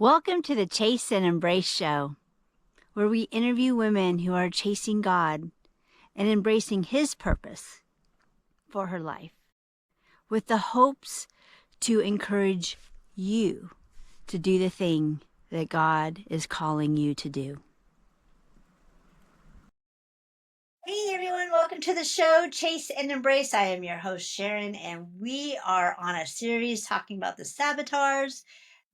Welcome to the Chase and Embrace Show, where we interview women who are chasing God and embracing His purpose for her life, with the hopes to encourage you to do the thing that God is calling you to do. Hey everyone, welcome to the show, Chase and Embrace. I am your host, Sharon, and we are on a series talking about the saboteurs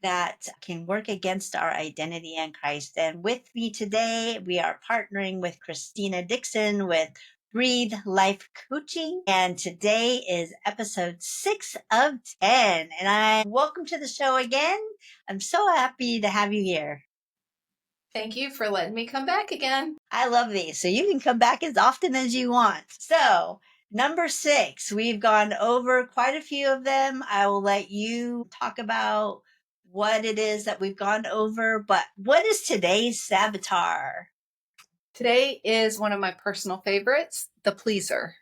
that can work against our identity in Christ. And with me today, we are partnering with Krystina Dixon with Breathe Life Coaching. And today is episode 6 of 10. And welcome to the show again. I'm so happy to have you here. Thank you for letting me come back again. I love these. So you can come back as often as you want. So number 6, we've gone over quite a few of them. I will let you talk about what it is that we've gone over, but what is today's saboteur? Today is one of my personal favorites, the pleaser.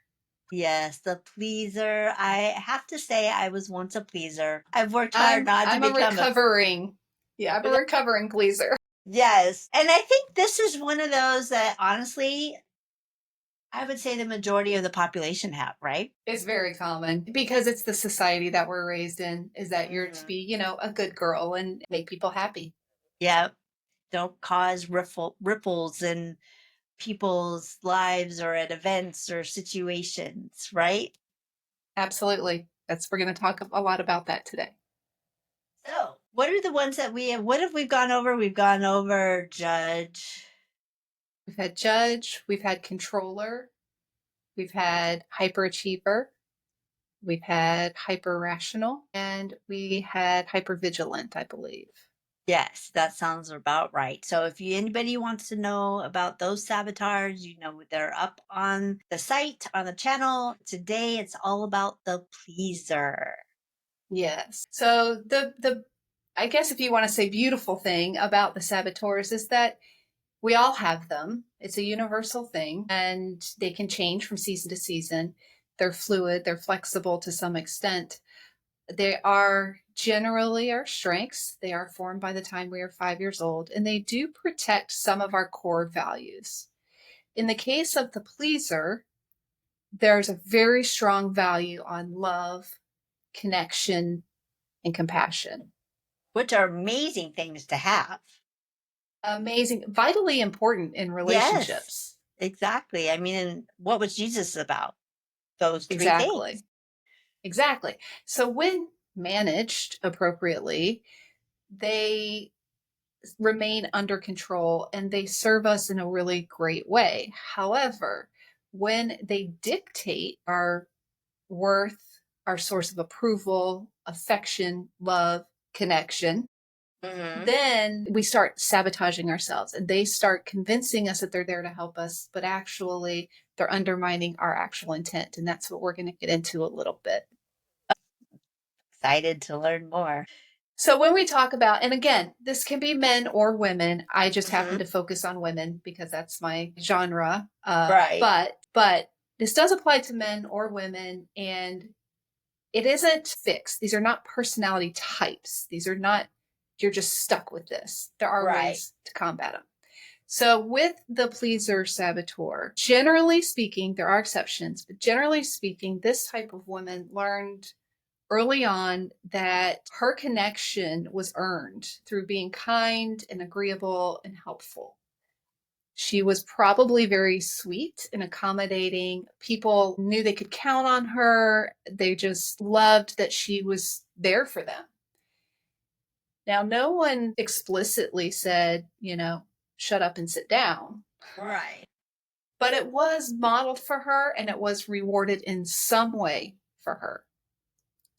Yes, the pleaser. I have to say I was once a pleaser. I've worked hard not to I'm a become recovering pleaser. Yes. And I think this is one of those that honestly, I would say the majority of the population have, right? It's very common because it's the society that we're raised in, is that you're to be, a good girl and make people happy. Yeah. Don't cause ripples in people's lives or at events or situations, right? Absolutely. We're going to talk a lot about that today. So, what are the ones that what have we gone over? We've gone over judge. We've had judge, we've had controller, we've had hyperachiever, we've had hyper rational, and we had hyper vigilant, I believe. Yes, that sounds about right. So if anybody wants to know about those saboteurs, they're up on the site, on the channel. Today it's all about the pleaser. Yes. So the I guess if you want to say beautiful thing about the saboteurs is that we all have them. It's a universal thing and they can change from season to season. They're fluid, they're flexible to some extent. They are generally our strengths. They are formed by the time we are 5 years old, and they do protect some of our core values. In the case of the pleaser, there's a very strong value on love, connection, and compassion. Which are amazing things to have. Amazing, vitally important in relationships. Yes, exactly. I mean, what was Jesus about? Those three Exactly. things. Exactly. So when managed appropriately, they remain under control and they serve us in a really great way. However, when they dictate our worth, our source of approval, affection, love, connection, then we start sabotaging ourselves and they start convincing us that they're there to help us, but actually they're undermining our actual intent. And that's what we're going to get into a little bit. Excited to learn more. So when we talk about, and again, this can be men or women. I just happen to focus on women because that's my genre. Right. But this does apply to men or women, and it isn't fixed. These are not personality types. These are not, you're just stuck with this. There are ways to combat them. So with the pleaser saboteur, generally speaking, there are exceptions, but generally speaking, this type of woman learned early on that her connection was earned through being kind and agreeable and helpful. She was probably very sweet and accommodating. People knew they could count on her. They just loved that she was there for them. Now, no one explicitly said, shut up and sit down. Right. But it was modeled for her and it was rewarded in some way for her.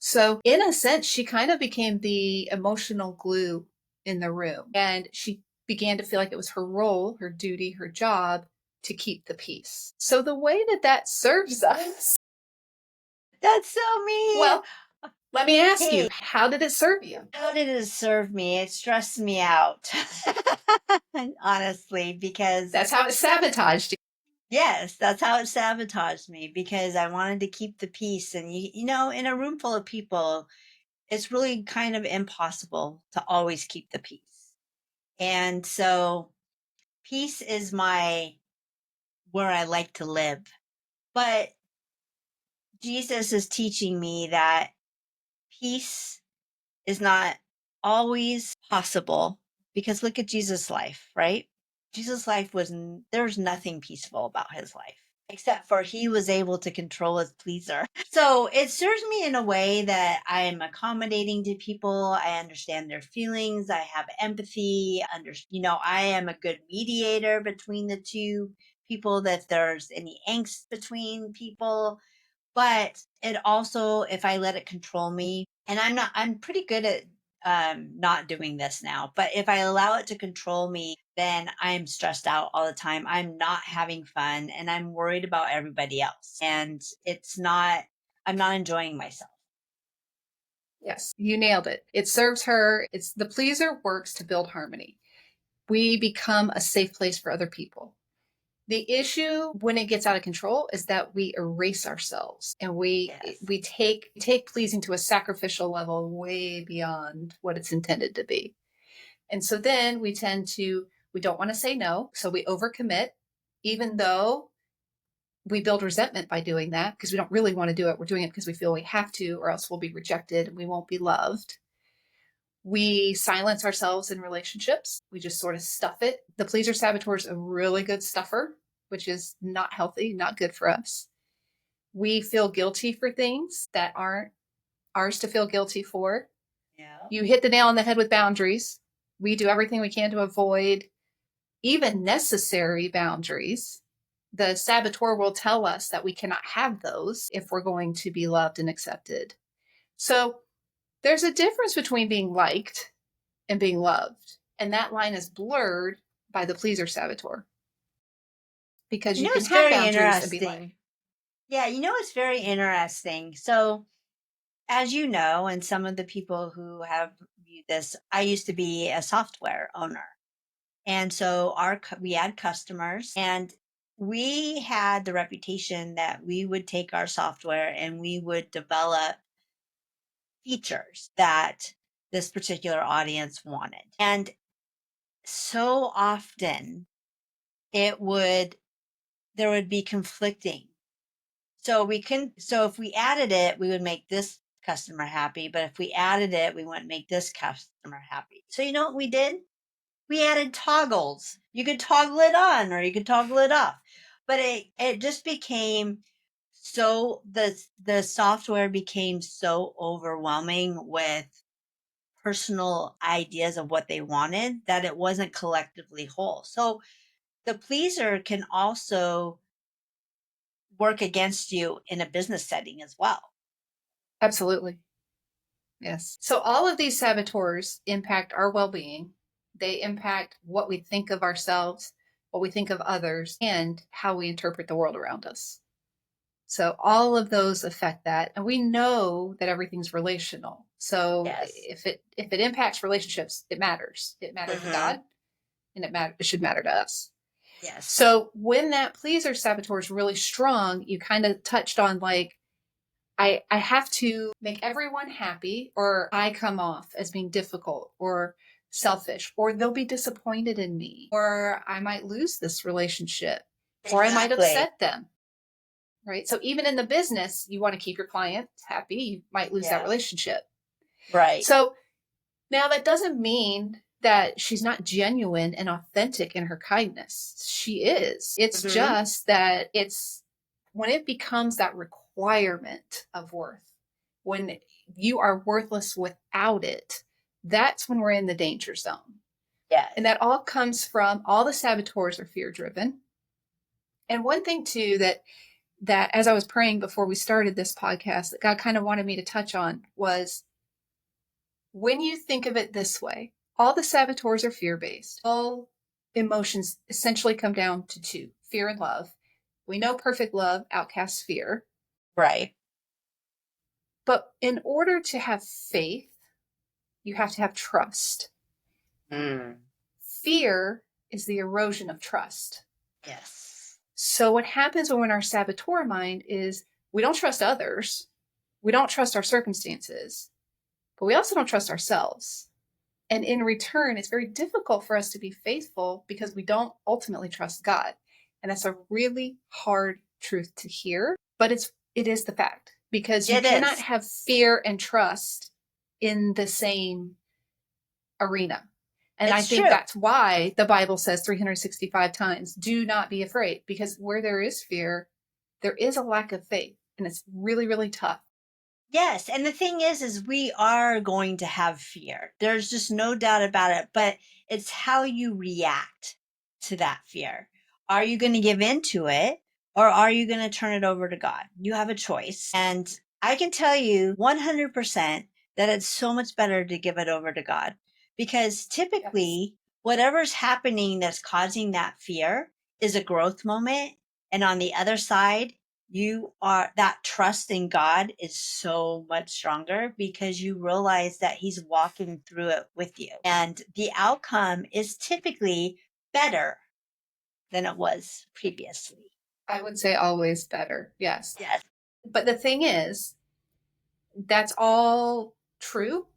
So in a sense, she kind of became the emotional glue in the room. And she began to feel like it was her role, her duty, her job to keep the peace. So the way that serves us. That's so mean. Well, let me ask you, how did it serve you? How did it serve me? It stressed me out. Honestly, because that's how it sabotaged you. Yes, that's how it sabotaged me because I wanted to keep the peace. And, in a room full of people, it's really kind of impossible to always keep the peace. And so peace is where I like to live. But Jesus is teaching me that peace is not always possible, because look at Jesus' life, right? Jesus' life there's nothing peaceful about his life, except for he was able to control his pleaser. So it serves me in a way that I'm accommodating to people. I understand their feelings. I have empathy. I am a good mediator between the two people, that if there's any angst between people. But it also, if I let it control me, and I'm pretty good at not doing this now, but if I allow it to control me, then I'm stressed out all the time. I'm not having fun and I'm worried about everybody else. And I'm not enjoying myself. Yes, you nailed it. It serves her. It's the pleaser works to build harmony. We become a safe place for other people. The issue when it gets out of control is that we erase ourselves and Yes. we take pleasing to a sacrificial level way beyond what it's intended to be. And so then we don't want to say no, so we overcommit, even though we build resentment by doing that because we don't really want to do it. We're doing it because we feel we have to, or else we'll be rejected and we won't be loved. We silence ourselves in relationships. We just sort of stuff it. The pleaser saboteur is a really good stuffer, which is not healthy, not good for us. We feel guilty for things that aren't ours to feel guilty for. Yeah. You hit the nail on the head with boundaries. We do everything we can to avoid even necessary boundaries. The saboteur will tell us that we cannot have those if we're going to be loved and accepted. So there's a difference between being liked and being loved. And that line is blurred by the pleaser saboteur because you can It's have very boundaries and be liked. interesting. Yeah, it's very interesting. So, as you know, and some of the people who have viewed this, I used to be a software owner. And so we had customers, and we had the reputation that we would take our software and we would develop features that this particular audience wanted. And so often it would there would be conflicting. So if we added it, we would make this customer happy, but if we added it, we wouldn't make this customer happy. So you know what we did? We added toggles. You could toggle it on or you could toggle it off. But it just became the software became so overwhelming with personal ideas of what they wanted that it wasn't collectively whole. So the pleaser can also work against you in a business setting as well. Absolutely. Yes. So all of these saboteurs impact our well being. They impact what we think of ourselves, what we think of others, and how we interpret the world around us. So all of those affect that. And we know that everything's relational. So Yes. if it impacts relationships, it matters. It matters to Mm-hmm. God and it should matter to us. Yes. So when that pleaser saboteur is really strong, you kind of touched on like, I have to make everyone happy or I come off as being difficult or selfish, or they'll be disappointed in me, or I might lose this relationship, or I might Exactly. upset them. Right. So even in the business, you want to keep your clients happy. You might lose that Yeah. relationship. Right. So now that doesn't mean that she's not genuine and authentic in her kindness. She is. It's Mm-hmm. just that it's when it becomes that requirement of worth, when you are worthless without it, that's when we're in the danger zone. Yes. And that all comes from all the saboteurs are fear driven. And one thing too that as I was praying before we started this podcast that God kind of wanted me to touch on was when you think of it this way, all the saboteurs are fear based. All emotions essentially come down to two: fear and love. We know perfect love outcasts fear. Right. But in order to have faith, you have to have trust. Mm. Fear is the erosion of trust. Yes. So what happens when we're in our saboteur mind is we don't trust others. We don't trust our circumstances. but we also don't trust ourselves. And in return, it's very difficult for us to be faithful because we don't ultimately trust God. And that's a really hard truth to hear, but it is the fact, because you It cannot is. have fear and trust in the same arena. And I It's think true. that's why the Bible says 365 times, do not be afraid, because where there is fear, there is a lack of faith. And it's really, really tough. Yes, and the thing is we are going to have fear. There's just no doubt about it, but it's how you react to that fear. Are you going to give in to it, or are you going to turn it over to God? You have a choice. And I can tell you 100% that it's so much better to give it over to God, because Yes. typically whatever's happening that's causing that fear is a growth moment. And on the other side, you are that trust in God is so much stronger because you realize that he's walking through it with you. And the outcome is typically better than it was previously. I would say always better. Yes. Yes. But the thing is, that's all true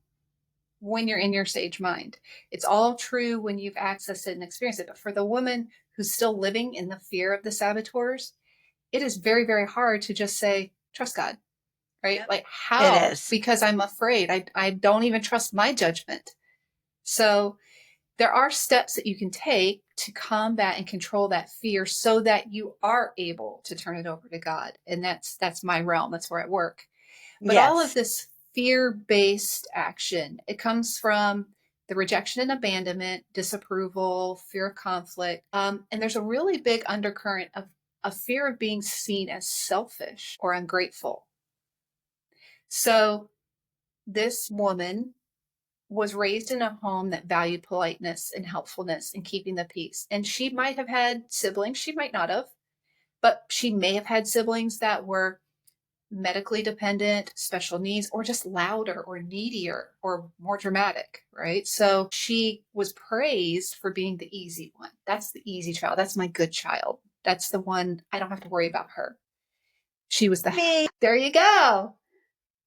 when you're in your sage mind. It's all true when you've accessed it and experienced it. But for the woman who's still living in the fear of the saboteurs, it is very, very hard to just say, trust God, right? Yep. Like, It how? is. Because I'm afraid. I don't even trust my judgment. So there are steps that you can take to combat and control that fear so that you are able to turn it over to God. And that's my realm. That's where I work. But all of Yes. this fear-based action, it comes from the rejection and abandonment, disapproval, fear of conflict. And there's a really big undercurrent of a fear of being seen as selfish or ungrateful. So this woman was raised in a home that valued politeness and helpfulness and keeping the peace. And she might have had siblings, she might not have, but she may have had siblings that were medically dependent, special needs, or just louder or needier or more dramatic, right? So she was praised for being the easy one. That's the easy child. That's my good child. That's the one I don't have to worry about her. She was the, Me. there you go.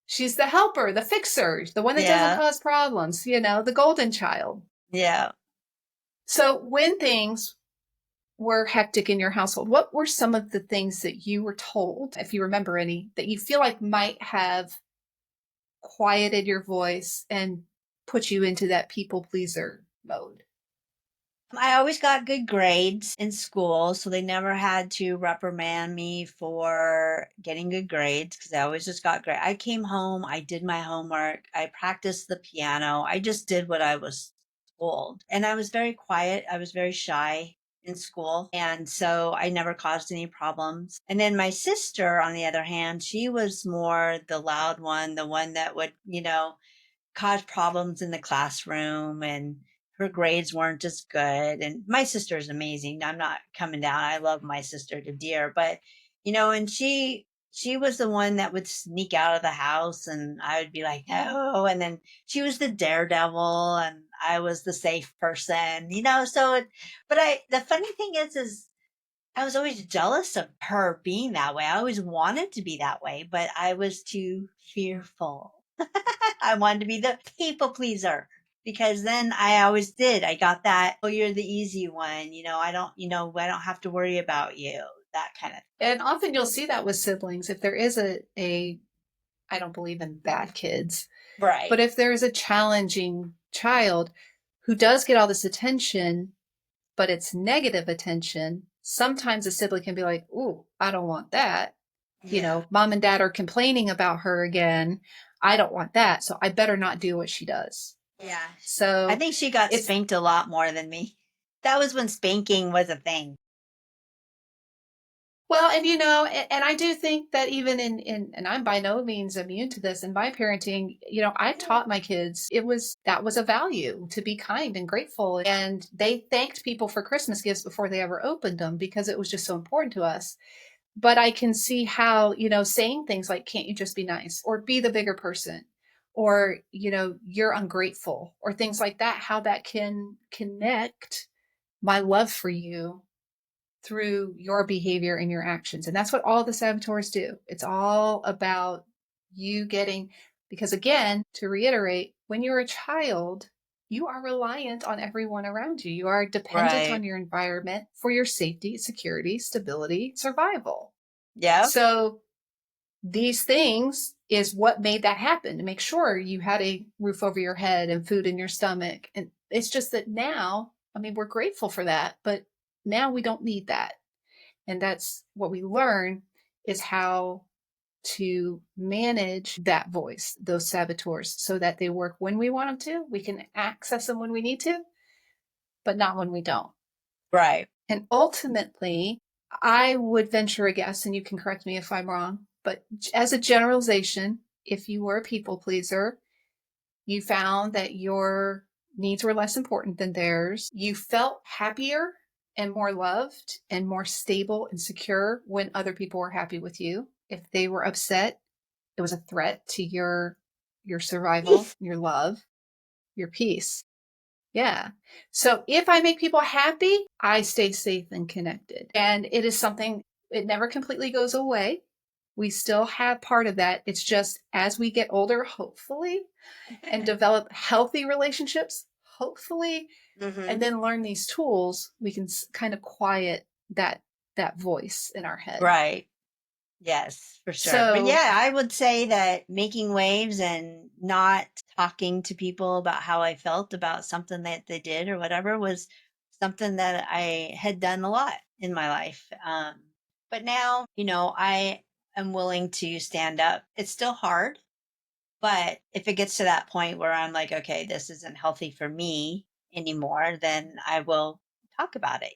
She's the helper, the fixer, the one that doesn't Yeah. cause problems, the golden child. Yeah. So when things were hectic in your household, what were some of the things that you were told, if you remember any, that you feel like might have quieted your voice and put you into that people pleaser mode? I always got good grades in school, so they never had to reprimand me for getting good grades because I always just got great. I came home, I did my homework, I practiced the piano, I just did what I was told. And I was very quiet, I was very shy in school. And so I never caused any problems. And then my sister, on the other hand, she was more the loud one, the one that would, caused problems in the classroom, and her grades weren't as good. And my sister is amazing. I'm not coming down. I love my sister to dear, but and she was the one that would sneak out of the house and I would be like, no. And then she was the daredevil and I was the safe person, so but the funny thing is I was always jealous of her being that way. I always wanted to be that way, but I was too fearful. I wanted to be the people pleaser because then I always did. I got that, oh, you're the easy one. I don't have to worry about you. That kind of And often you'll see that with siblings. If there is a I don't believe in bad kids, right. but if there is a challenging child who does get all this attention, but it's negative attention, sometimes a sibling can be like, ooh, I don't want that. Yeah. Mom and dad are complaining about her again. I don't want that. So I better not do what she does. Yeah. I So think she got it's, spanked a lot more than me. That was when spanking was a thing. well, and and I do think that even and I'm by no means immune to this in my parenting, I taught my kids that was a value to be kind and grateful. And they thanked people for Christmas gifts before they ever opened them because it was just so important to us. But I can see how, saying things like, can't you just be nice, or be the bigger person, or, you're ungrateful, or things like that, how that can connect my love for you through your behavior and your actions. And that's what all the saboteurs do. It's all about you getting, Because again, to reiterate, when you're a child, you are reliant on everyone around you. You are dependent on your environment for your safety, security, stability, survival. Yeah. So these things is what made that happen, to make sure you had a roof over your head and food in your stomach. And it's just that now, I mean, we're grateful for that, but now we don't need that. And that's what we learn, is how to manage that voice, those saboteurs, so that they work when we want them to. We can access them when we need to, but not when we don't. Right. And ultimately, I would venture a guess, and you can correct me if I'm wrong, but as a generalization, if you were a people pleaser, you found that your needs were less important than theirs. You felt happier and more loved and more stable and secure when other people were happy with you. If they were upset, it was a threat to your survival, your love, your peace. Yeah. So if I make people happy, I stay safe and connected. And it is something, it never completely goes away. We still have part of that. It's just as we get older, hopefully, and develop healthy relationships, hopefully, and then learn these tools, we can kind of quiet that voice in our head. Right. Yes, for sure. But So yeah, I would say that making waves and not talking to people about how I felt about something that they did or whatever was something that I had done a lot in my life. But now, I am willing to stand up. It's still hard, but if it gets to that point where I'm like, okay, this isn't healthy for me anymore, then I will talk about it.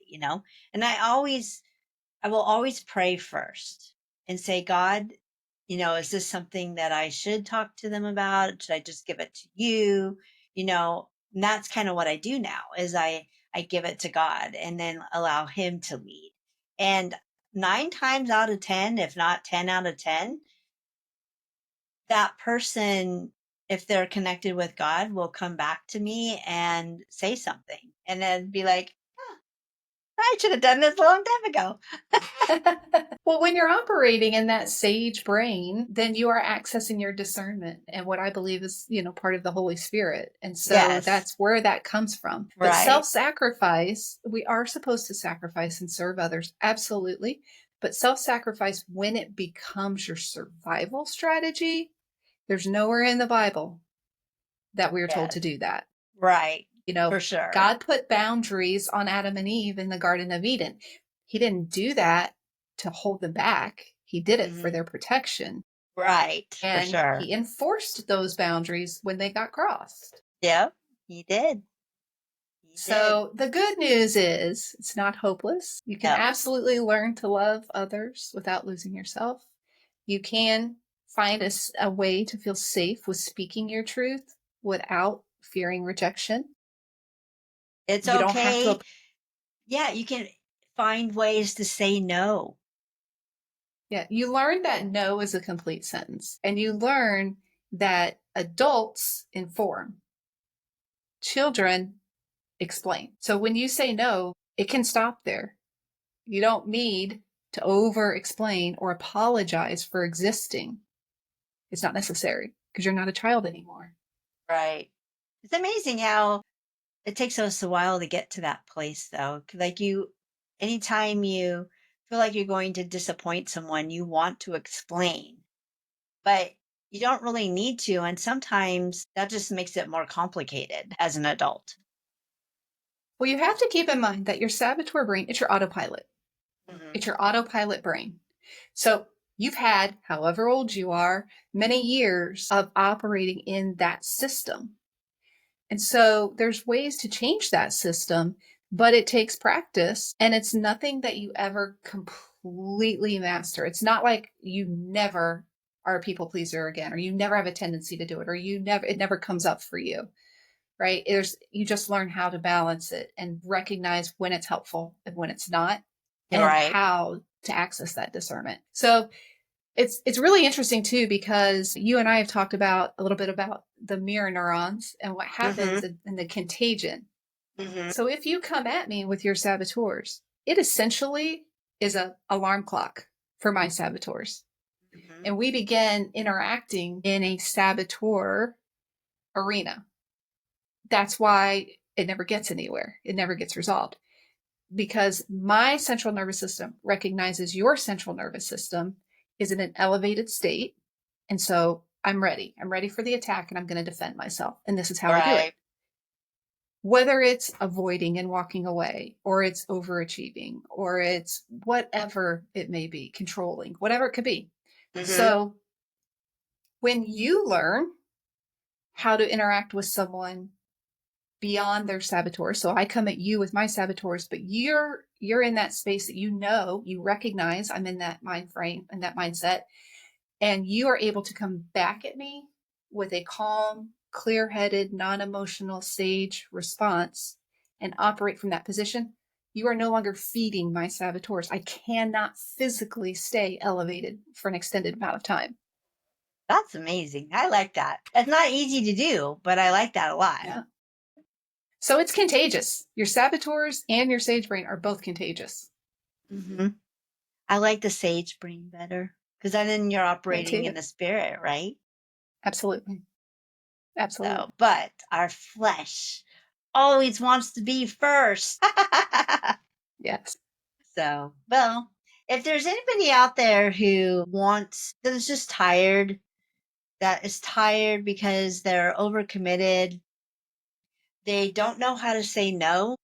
And I will always pray first and say, God, is this something that I should talk to them about? Should I just give it to you? And that's kind of what I do now is I give it to God and then allow him to lead. And 9 times out of 10, if not 10 out of 10, that person, if they're connected with God, will come back to me and say something and then be like, I should have done this a long time ago. well, when you're operating in that sage brain, then you are accessing your discernment and what I believe is, part of the Holy Spirit. And so Yes. that's where that comes from. But Right. self-sacrifice, we are supposed to sacrifice and serve others. Absolutely. But self-sacrifice, when it becomes your survival strategy, there's nowhere in the Bible that we're told to do that. Right. For sure. God put boundaries on Adam and Eve in the Garden of Eden. He didn't do that to hold them back. He did it for their protection. Right. And for sure. he enforced those boundaries when they got crossed. Yep. He did. So the good news is it's not hopeless. You can absolutely learn to love others without losing yourself. You can find a way to feel safe with speaking your truth without fearing rejection. It's You okay. don't have to. Yeah, you can find ways to say no. Yeah, you learn that no is a complete sentence, and you learn that adults inform, children explain. So when you say no, it can stop there. You don't need to over explain or apologize for existing. It's not necessary because you're not a child anymore. Right. It's amazing how it takes us a while to get to that place, though. Like anytime you feel like you're going to disappoint someone, you want to explain, but you don't really need to. And sometimes that just makes it more complicated as an adult. Well, you have to keep in mind that your saboteur brain, it's your autopilot. It's your autopilot brain. So you've had, however old you are, many years of operating in that system. And so there's ways to change that system, but it takes practice, and it's nothing that you ever completely master. It's not like you never are a people pleaser again, or you never have a tendency to do it, or it never comes up for you, right? You just learn how to balance it and recognize when it's helpful and when it's not, and how to access that discernment. So it's really interesting too, because you and I have talked about a little bit about the mirror neurons and what happens in the contagion. So if you come at me with your saboteurs, it essentially is an alarm clock for my saboteurs. And we begin interacting in a saboteur arena. That's why it never gets anywhere. It never gets resolved. Because my central nervous system recognizes your central nervous system is in an elevated state. And so I'm ready. I'm ready for the attack and I'm going to defend myself. And this is how I do it. Whether it's avoiding and walking away, or it's overachieving, or it's whatever it may be, controlling, whatever it could be. So when you learn how to interact with someone beyond their saboteurs, so I come at you with my saboteurs, but you're in that space that you recognize I'm in that mind frame and that mindset, and you are able to come back at me with a calm, clear-headed, non-emotional, sage response and operate from that position, you are no longer feeding my saboteurs. I cannot physically stay elevated for an extended amount of time. That's amazing. I like that. It's not easy to do, but I like that a lot. Yeah. So it's contagious. Your saboteurs and your sage brain are both contagious. I like the sage brain better because then you're operating in the spirit, right? Absolutely. Absolutely. So, but our flesh always wants to be first. Yes. So, well, if there's anybody out there that is just tired, that is tired because they're overcommitted, they don't know how to say no,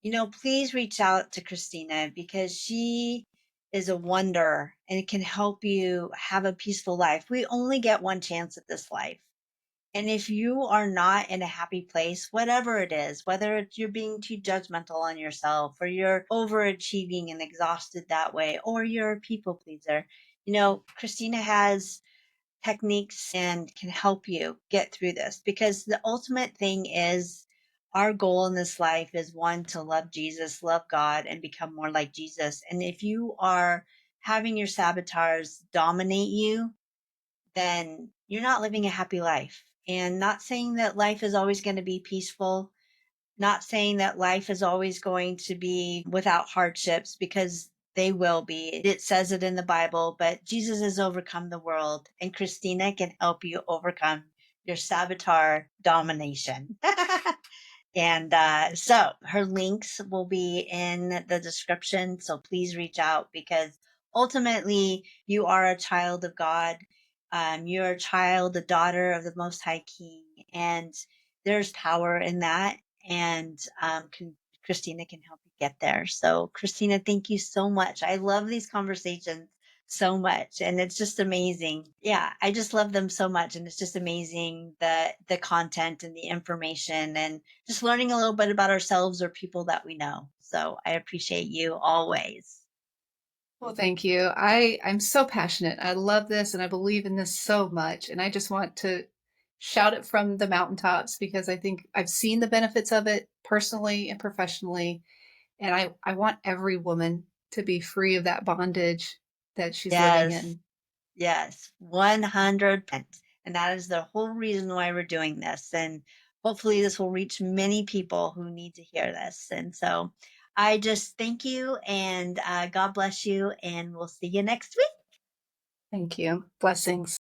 please reach out to Krystina because she is a wonder and can help you have a peaceful life. We only get one chance at this life. And if you are not in a happy place, whatever it is, whether it's you're being too judgmental on yourself or you're overachieving and exhausted that way, or you're a people pleaser, Krystina has techniques and can help you get through this because the ultimate thing is our goal in this life is one, to love Jesus, love God, and become more like Jesus. And if you are having your saboteurs dominate you, then you're not living a happy life. And not saying that life is always going to be peaceful, not saying that life is always going to be without hardships, because they will be. It says it in the Bible, but Jesus has overcome the world, and Krystina can help you overcome your saboteur domination. And so her links will be in the description. So please reach out because ultimately you are a child of God. You're a child, a daughter of the Most High King. And there's power in that. And Krystina can help you get there. So, Krystina, thank you so much. I love these conversations so much, and it's just amazing. Yeah, I just love them so much, and it's just amazing the content and the information and just learning a little bit about ourselves or people that we know. So I appreciate you always. Well, thank you. I'm so passionate. I love this and I believe in this so much. And I just want to shout it from the mountaintops because I think I've seen the benefits of it personally and professionally. And I want every woman to be free of that bondage that she's living in. Yes, 100%. And that is the whole reason why we're doing this. And hopefully this will reach many people who need to hear this. And so I just thank you and God bless you. And we'll see you next week. Thank you. Blessings.